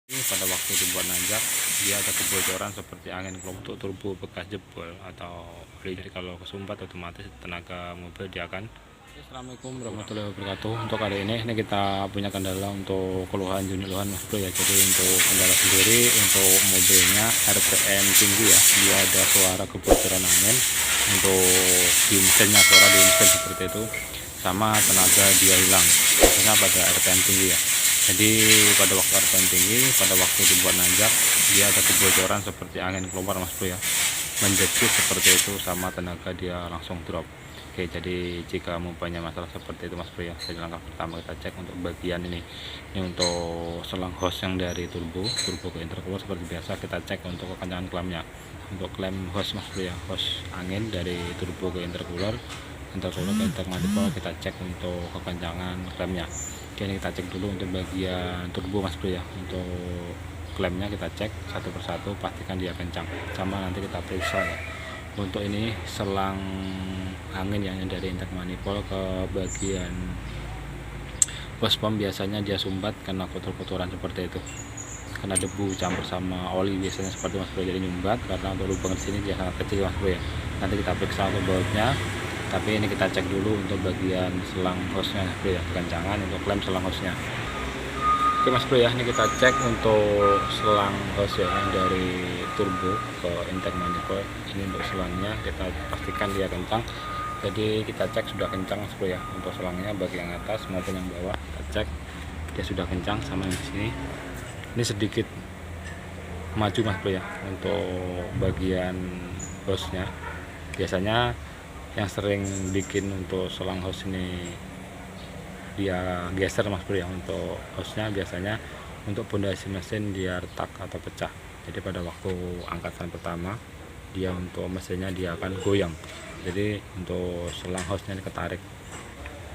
Ini pada waktu dibuat nanjak, dia ada kebocoran seperti angin kelompok turbo bekas jebol atau oli. Jadi kalau kesumpat otomatis tenaga mobil dia akan. Assalamualaikum warahmatullahi wabarakatuh. Untuk hari ini kita punya kendala untuk keluhan unit luhan Mas Bro ya. Jadi untuk kendala sendiri untuk mobilnya RPM tinggi ya, dia ada suara kebocoran angin untuk di mesinnya, suara di mesin seperti itu, sama tenaga dia hilang biasanya pada RPM tinggi ya. Jadi pada waktu RPM tinggi, pada waktu dibuat nanjak, dia ada kebocoran seperti angin keluar Mas Bro ya, menjepit seperti itu, sama tenaga dia langsung drop. Oke, jadi jika mempunyai masalah seperti itu Mas Bro ya, jadi langkah pertama kita cek untuk bagian ini untuk selang hose yang dari turbo ke intercooler. Seperti biasa kita cek untuk kekencangan klemnya. Untuk klem hose Mas Bro ya, hose angin dari turbo ke intercooler ke intermanifold, kita cek untuk kekencangan klemnya. Oke, ini kita cek dulu untuk bagian turbo Mas Bro ya. Untuk klemnya kita cek satu persatu, pastikan dia kencang, sama nanti kita periksa ya. Untuk ini selang angin yang dari intake manifold ke bagian hose pump, biasanya dia sumbat karena kotor-kotoran seperti itu, karena debu campur sama oli biasanya seperti Mas Bro, jadi nyumbat. Karena untuk lubang di sini dia sangat kecil Mas Bro ya. Nanti kita periksa untuk bautnya, tapi ini kita cek dulu untuk bagian selang hose nya Mas Bro ya, kekencangan untuk klem selang hose nya. Oke Mas Bro ya, ini kita cek untuk selang hose ya, yang dari turbo ke intake manifold. Ini untuk selangnya kita pastikan dia kencang, jadi kita cek sudah kencang Mas Bro ya. Untuk selangnya bagian yang atas maupun yang bawah kita cek dia sudah kencang, sama yang di sini. Ini sedikit maju Mas Bro ya untuk bagian hose nya. Biasanya yang sering bikin untuk selang hose ini dia geser Mas Bro ya, untuk hose nya biasanya untuk pondasi mesin dia retak atau pecah. Jadi pada waktu angkatan pertama dia untuk mesinnya dia akan goyang, jadi untuk selang hose nya ketarik.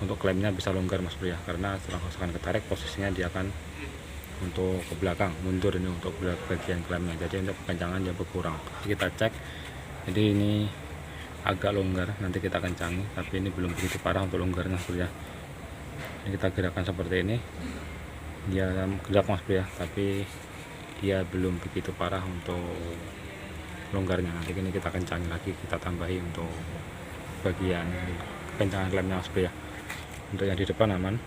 Untuk klemnya bisa longgar Mas Bro ya, karena selang hose akan ketarik, posisinya dia akan untuk ke belakang, mundur ini untuk bagian klemnya. Jadi untuk kekencangan dia berkurang. Kita cek, jadi ini agak longgar, nanti kita kencangi, tapi ini belum begitu parah untuk longgarnya Mas Bro ya. Ini kita gerakan seperti ini, dia gerak Mas Bro ya, tapi dia belum begitu parah untuk longgarnya. Nanti ini kita kencangi lagi, kita tambahi untuk bagian kekencangan klemnya Mas Bro ya. Untuk yang di depan aman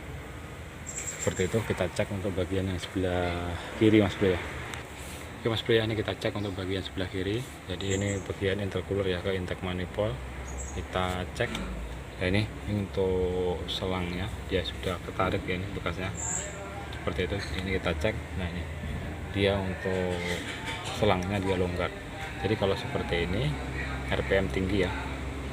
seperti itu. Kita cek untuk bagian yang sebelah kiri Mas Bro ya. Oke Mas Bro ya, ini kita cek untuk bagian sebelah kiri. Jadi ini bagian intercooler ya, ke intake manifold kita cek ya. Ini untuk selangnya dia sudah ketarik ya, ini bekasnya seperti itu. Ini kita cek, nah ini dia untuk selangnya dia longgar. Jadi kalau seperti ini RPM tinggi ya,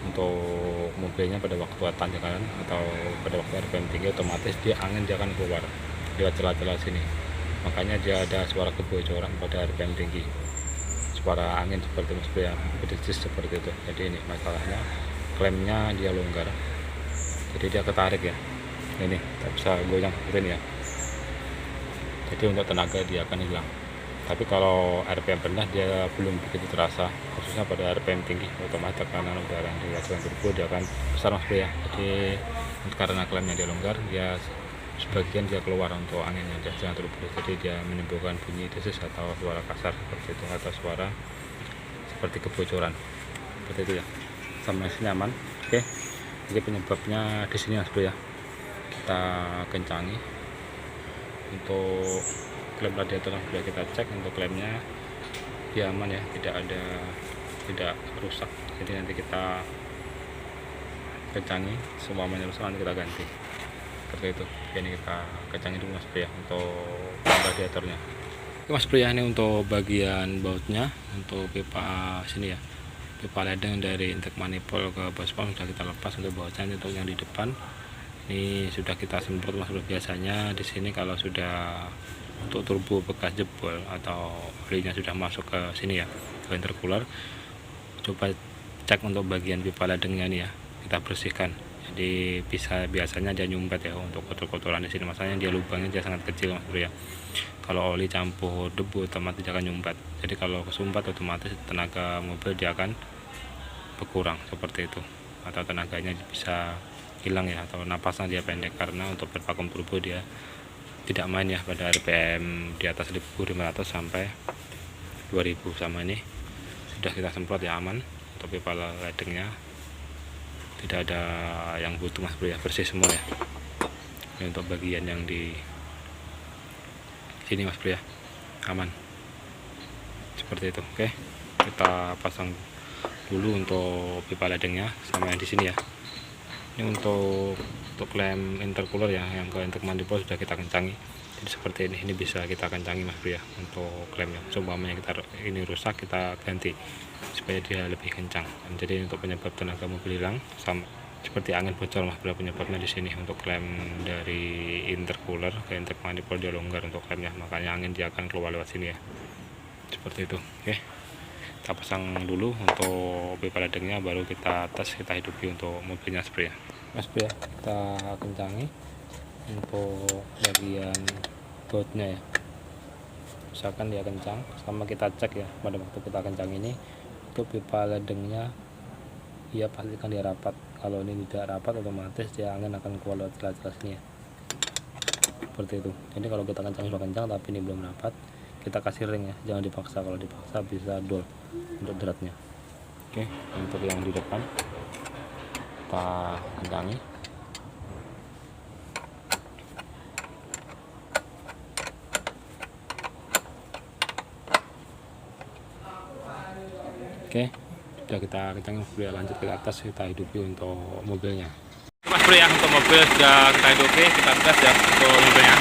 untuk mobilnya pada waktu tanjakan atau pada waktu RPM tinggi, otomatis dia angin dia akan keluar lewat celah-celah sini. Makanya dia ada suara kebocoran pada RPM tinggi, suara angin seperti Mas Bro ya, bedesis seperti itu. Jadi ini masalahnya klemnya dia longgar, jadi dia ketarik ya. Ini tak bisa goyang seperti ini ya. Jadi untuk tenaga dia akan hilang. Tapi kalau RPM rendah dia belum begitu terasa, khususnya pada RPM tinggi, otomatis tekanan udara yang dihasilkan turbo dia akan besar Mas Bro ya. Jadi karena klemnya dia longgar, dia sebagian dia keluar untuk anginnya jangan turbo, jadi dia menimbulkan bunyi desis atau suara kasar seperti itu, atau suara seperti kebocoran seperti itu ya. Sama sini aman. Oke, jadi penyebabnya di sini Mas Bro ya. Kita kencangi untuk klem radiator sudah kita cek, untuk klemnya dia aman ya, tidak rusak. Jadi nanti kita kencangi, semuanya rusak nanti kita ganti seperti itu. Ini kita kencangi dulu Mas Bro ya untuk klem radiatornya. Oke Mas Bro ya, ini untuk bagian bautnya, untuk pipa sini ya, pipa ledeng dari intake manifold ke bus pump sudah kita lepas. Untuk bautnya untuk yang di depan ini sudah kita semprot Mas Bro. Biasanya di sini kalau sudah untuk turbo bekas jebol atau olinya sudah masuk ke sini ya, ke intercooler, coba cek untuk bagian pipa ledengnya ini ya, kita bersihkan. Jadi biasanya dia nyumbat ya untuk kotor-kotoran di sini. Masalahnya dia lubangnya dia sangat kecil Mas Bro ya. Kalau oli campur debu otomatis dia akan nyumbat. Jadi kalau kesumbat otomatis tenaga mobil dia akan berkurang seperti itu, atau tenaganya bisa hilang ya, atau napasnya dia pendek, karena untuk bervakum turbo dia tidak main ya pada RPM di atas 1500 sampai 2000. Sama ini sudah kita semprot ya, aman untuk pipa ledengnya, tidak ada yang butuh mas bro ya, bersih semua ya. Ini untuk bagian yang di sini mas bro ya, aman seperti itu. Oke, kita pasang dulu untuk pipa ledengnya sama yang di sini ya. Ini untuk klem intercooler ya, yang ke intake manifold sudah kita kencangi. Jadi seperti ini bisa kita kencangi mas bro ya untuk klemnya. Umpamanya kita ini rusak, kita ganti supaya dia lebih kencang. Jadi untuk penyebab tenaga mobil hilang sama seperti angin bocor mas bro, penyebabnya di sini. Untuk klem dari intercooler ke intake manifold dia longgar untuk klemnya, makanya angin dia akan keluar lewat sini ya, seperti itu. Oke, kita pasang dulu untuk pipa ledengnya, baru kita tes, kita hidupi untuk mobilnya mas bro ya. Mas bro ya, kita kencangi untuk bagian bautnya ya, misalkan dia kencang, sama kita cek ya pada waktu kita kencang ini untuk pipa ledengnya ya, pastikan dia rapat. Kalau ini tidak rapat, otomatis dia angin akan keluar lewat celah-celah sini ya, seperti itu. Jadi kalau kita kencang sudah kencang tapi ini belum rapat, kita kasih ring ya, jangan dipaksa. Kalau dipaksa bisa dol untuk deratnya. Oke, untuk yang di depan kita kencangi. Oke, sudah kita kencangin mas bro ya, lanjut ke atas, kita hidupi untuk mobilnya mas bro ya. Untuk mobil sudah kita hidupi, kita tes ya untuk mobilnya.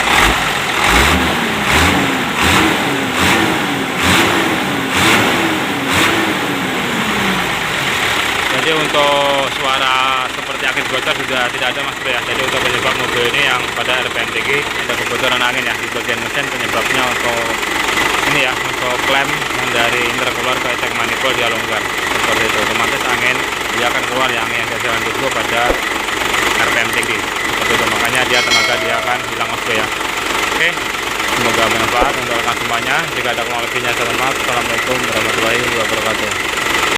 Jadi untuk suara seperti angin bocor sudah tidak ada mas bro ya. Jadi untuk penyebab mobil ini yang pada RPM tinggi ada kebocoran angin ya di bagian mesin, penyebabnya untuk ini ya, untuk klem yang dari intercooler ke intake manifold dia longgar seperti itu. Otomatis angin dia akan keluar ya, angin yang dari jalan dulu pada RPM tinggi seperti itu, makanya dia tenaga dia akan hilang mas bro ya. Oke, semoga bermanfaat untuk rekan semuanya. Jika ada kurang lebihnya saya mohon maaf. Assalamualaikum warahmatullahi wabarakatuh.